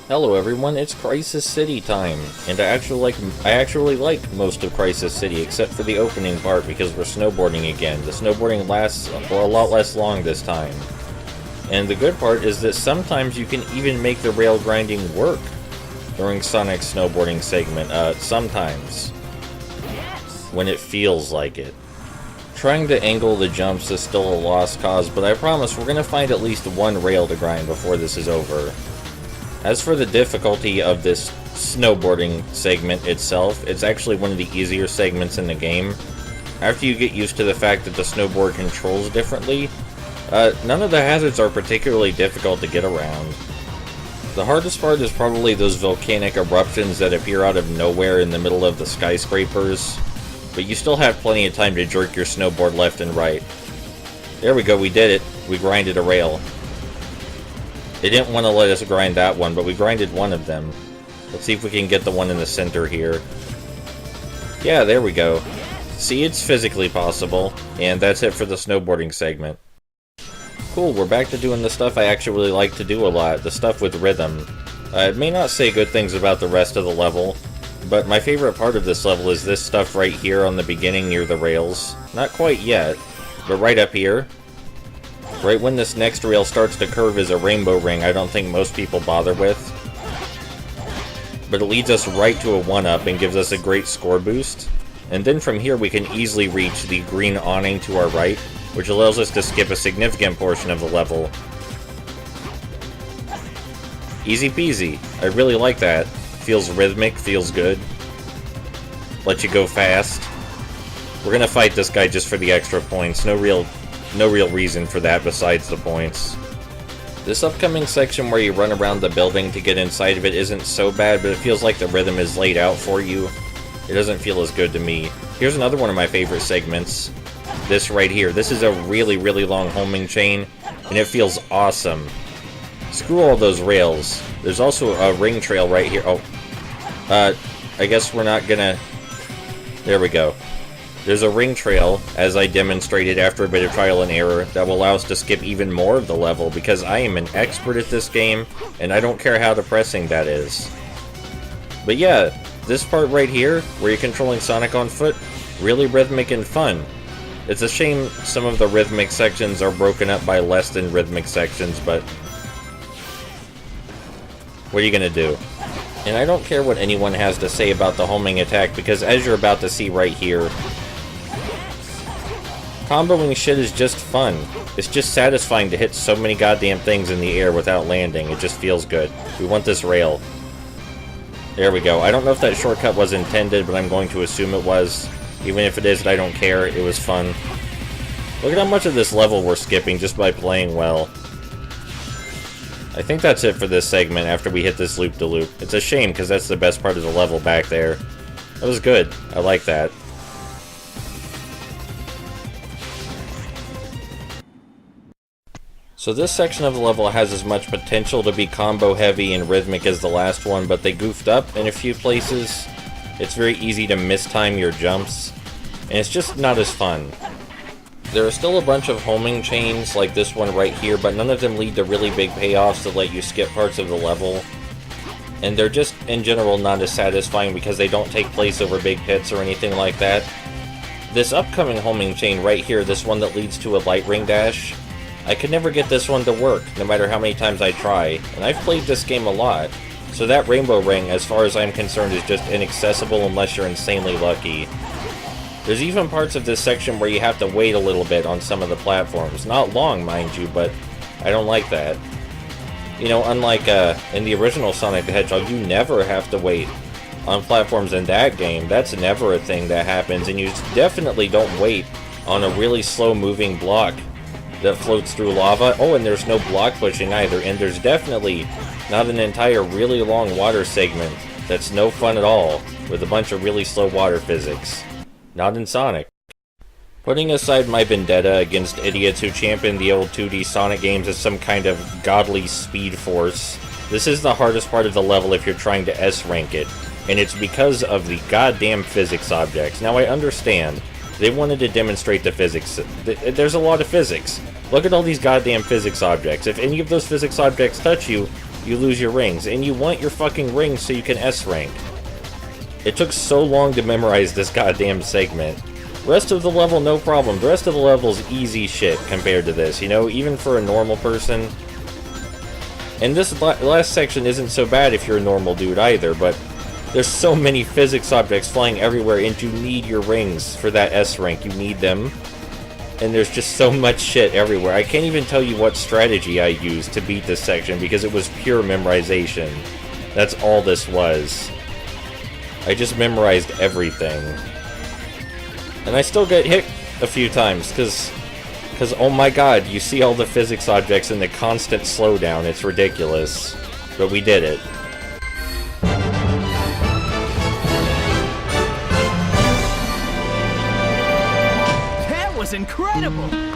Hello everyone, it's Crisis City time, and I actually like most of Crisis City except for the opening part because we're snowboarding again. The snowboarding lasts for a lot less long this time. And the good part is that sometimes you can even make the rail grinding work during Sonic's snowboarding segment, sometimes. When it feels like it. Trying to angle the jumps is still a lost cause, but I promise we're gonna find at least one rail to grind before this is over. As for the difficulty of this snowboarding segment itself, it's actually one of the easier segments in the game. After you get used to the fact that the snowboard controls differently, none of the hazards are particularly difficult to get around. The hardest part is probably those volcanic eruptions that appear out of nowhere in the middle of the skyscrapers, but you still have plenty of time to jerk your snowboard left and right. There we go, we did it. We grinded a rail. They didn't want to let us grind that one, but we grinded one of them. Let's see if we can get the one in the center here. Yeah, there we go. See, it's physically possible, and that's it for the snowboarding segment. Cool, we're back to doing the stuff I actually like to do a lot, the stuff with rhythm. I may not say good things about the rest of the level, but my favorite part of this level is this stuff right here on the beginning near the rails. Not quite yet, but right up here. Right when this next rail starts to curve is a rainbow ring I don't think most people bother with. But it leads us right to a 1-up and gives us a great score boost. And then from here we can easily reach the green awning to our right, which allows us to skip a significant portion of the level. Easy peasy. I really like that. Feels rhythmic, feels good. Let you go fast. We're gonna fight this guy just for the extra points. No real reason for that besides the points. This upcoming section where you run around the building to get inside of it isn't so bad, but it feels like the rhythm is laid out for you. It doesn't feel as good to me. Here's another one of my favorite segments. This right here. This is a really, really long homing chain, and it feels awesome. Screw all those rails. There's also a ring trail right here. Oh, I guess we're not gonna... There we go. There's a ring trail, as I demonstrated after a bit of trial and error, that will allow us to skip even more of the level, because I am an expert at this game, and I don't care how depressing that is. But yeah, this part right here, where you're controlling Sonic on foot, really rhythmic and fun. It's a shame some of the rhythmic sections are broken up by less than rhythmic sections, but... what are you gonna do? And I don't care what anyone has to say about the homing attack, because as you're about to see right here, comboing shit is just fun. It's just satisfying to hit so many goddamn things in the air without landing. It just feels good. We want this rail. There we go. I don't know if that shortcut was intended, but I'm going to assume it was. Even if it isn't, I don't care. It was fun. Look at how much of this level we're skipping just by playing well. I think that's it for this segment after we hit this loop-de-loop. It's a shame, because that's the best part of the level back there. That was good. I like that. So this section of the level has as much potential to be combo heavy and rhythmic as the last one, but they goofed up in a few places. It's very easy to mistime your jumps, and it's just not as fun. There are still a bunch of homing chains like this one right here, but none of them lead to really big payoffs that let you skip parts of the level. And they're just, in general, not as satisfying because they don't take place over big pits or anything like that. This upcoming homing chain right here, this one that leads to a light ring dash, I could never get this one to work, no matter how many times I try, and I've played this game a lot, so that rainbow ring, as far as I'm concerned, is just inaccessible unless you're insanely lucky. There's even parts of this section where you have to wait a little bit on some of the platforms. Not long, mind you, but I don't like that. You know, unlike in the original Sonic the Hedgehog, you never have to wait on platforms in that game. That's never a thing that happens, and you definitely don't wait on a really slow-moving block that floats through lava. Oh, and there's no block pushing either, and there's definitely not an entire really long water segment that's no fun at all, with a bunch of really slow water physics. Not in Sonic. Putting aside my vendetta against idiots who champion the old 2D Sonic games as some kind of godly speed force, this is the hardest part of the level if you're trying to S-rank it, and it's because of the goddamn physics objects. Now I understand, they wanted to demonstrate the physics. There's a lot of physics. Look at all these goddamn physics objects. If any of those physics objects touch you, you lose your rings. And you want your fucking rings so you can S-rank. It took so long to memorize this goddamn segment. Rest of the level, no problem. The rest of the level's easy shit compared to this, you know, even for a normal person. And this last section isn't so bad if you're a normal dude either, but there's so many physics objects flying everywhere, and you need your rings for that S rank. You need them. And there's just so much shit everywhere. I can't even tell you what strategy I used to beat this section, because it was pure memorization. That's all this was. I just memorized everything. And I still get hit a few times, because oh my god, you see all the physics objects in the constant slowdown. It's ridiculous. But we did it. That was incredible!